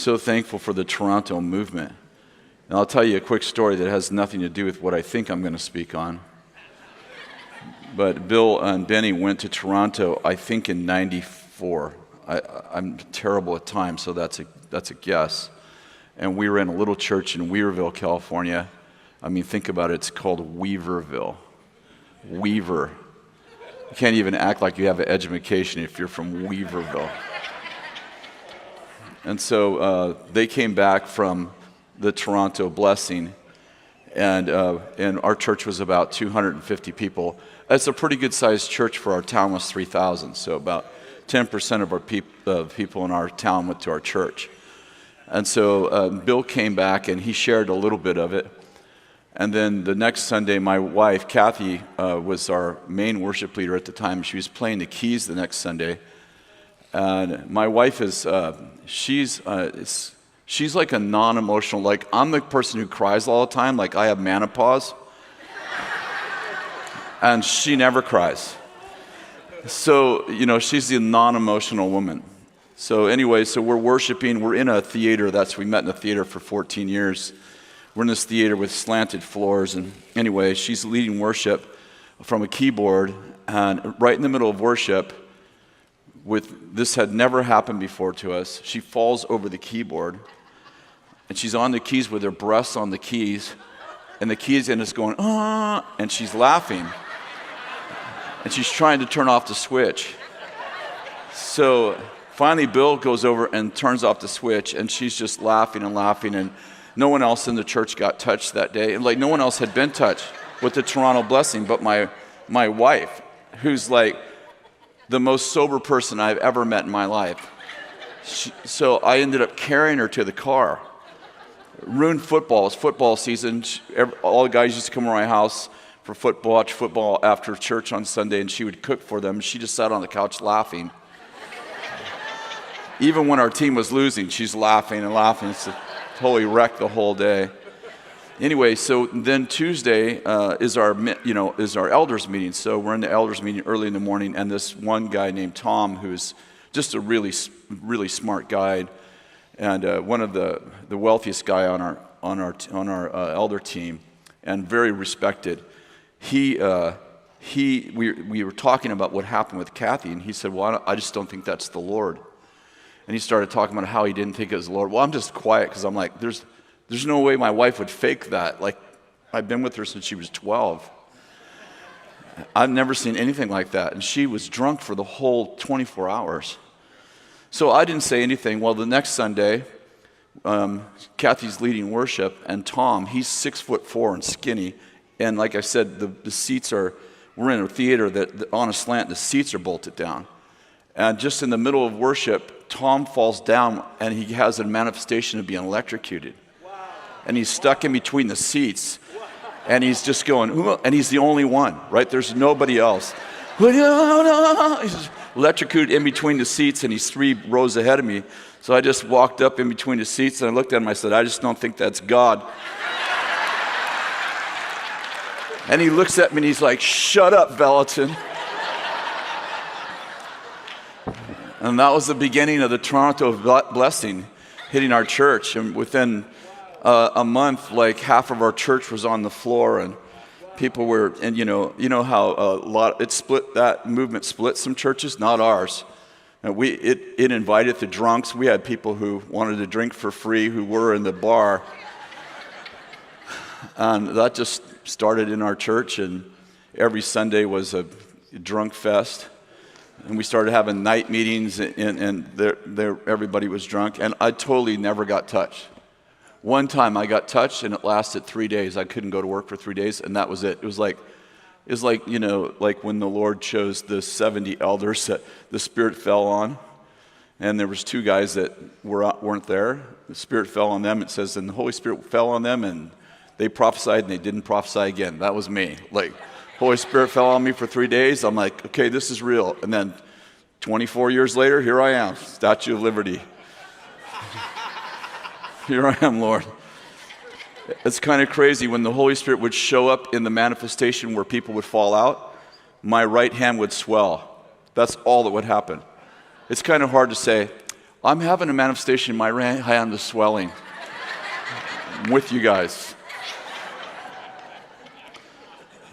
so thankful for the Toronto movement. And I'll tell you a quick story that has nothing to do with what I think I'm going to speak on. But Bill and Benny went to Toronto, I think in '94. I'm terrible at time, so that's a guess. And we were in a little church in Weaverville, California. I mean, think about it. It's called Weaverville. Weaver. You can't even act like you have an education if you're from Weaverville. And so they came back from the Toronto blessing, and our church was about 250 people. That's a pretty good-sized church for our town was 3,000, so about 10% of our people in our town went to our church. And so Bill came back, and he shared a little bit of it. And then the next Sunday, my wife, Kathy, was our main worship leader at the time. She was playing the keys the next Sunday. And my wife is, she's like a non-emotional, like I'm the person who cries all the time, like I have menopause. And she never cries. So, she's the non-emotional woman. So anyway, so we're worshiping, we're in a theater, we met in a theater for 14 years. We're in this theater with slanted floors, and anyway, she's leading worship from a keyboard, and right in the middle of worship, this had never happened before to us, she falls over the keyboard, and she's on the keys with her breasts on the keys, and the keys, and it's going, and she's laughing. And she's trying to turn off the switch. So finally Bill goes over and turns off the switch, and she's just laughing and laughing, and no one else in the church got touched that day. And like no one else had been touched with the Toronto blessing but my wife, who's like the most sober person I've ever met in my life. So I ended up carrying her to the car. Ruined football. It's football season. All the guys used to come to my house for watch football after church on Sunday, and she would cook for them. She just sat on the couch laughing. Even when our team was losing, she's laughing and laughing. It's totally wrecked the whole day. Anyway, so then Tuesday is our elders meeting. So we're in the elders meeting early in the morning, and this one guy named Tom, who's just a really, really smart guy, and one of the wealthiest guy on our elder team, and very respected. We were talking about what happened with Kathy, and he said, well, I just don't think that's the Lord. And he started talking about how he didn't think it was the Lord. Well, I'm just quiet because I'm like, there's no way my wife would fake that. Like, I've been with her since she was 12. I've never seen anything like that. And she was drunk for the whole 24 hours. So I didn't say anything. Well, the next Sunday, Kathy's leading worship, and Tom, he's 6'4" and skinny. And like I said, the seats we're in a theater that on a slant, the seats are bolted down. And just in the middle of worship, Tom falls down, and he has a manifestation of being electrocuted. Wow. And he's stuck in between the seats. Wow. And he's just going, and he's the only one, right? There's nobody else. He's just electrocuted in between the seats, and he's 3 rows ahead of me. So I just walked up in between the seats, and I looked at him, I said, I just don't think that's God. And he looks at me and he's like, shut up, Vallotton. And that was the beginning of the Toronto blessing hitting our church. And within a month, like half of our church was on the floor, and people were, and you know how that movement split some churches, not ours. And it invited the drunks. We had people who wanted to drink for free who were in the bar. And that just started in our church, and every Sunday was a drunk fest. And we started having night meetings, and everybody was drunk, and I totally never got touched. One time I got touched, and it lasted 3 days. I couldn't go to work for 3 days, and that was it. It was like like when the Lord chose the 70 elders that the Spirit fell on, and there was 2 guys that weren't there. The Spirit fell on them. It says, and the Holy Spirit fell on them, and they prophesied, and they didn't prophesy again. That was me. Like, Holy Spirit fell on me for 3 days. I'm like, okay, this is real. And then 24 years later, here I am, Statue of Liberty. Here I am, Lord. It's kind of crazy. When the Holy Spirit would show up in the manifestation where people would fall out, my right hand would swell. That's all that would happen. It's kind of hard to say, I'm having a manifestation in my right hand is swelling. I'm with you guys.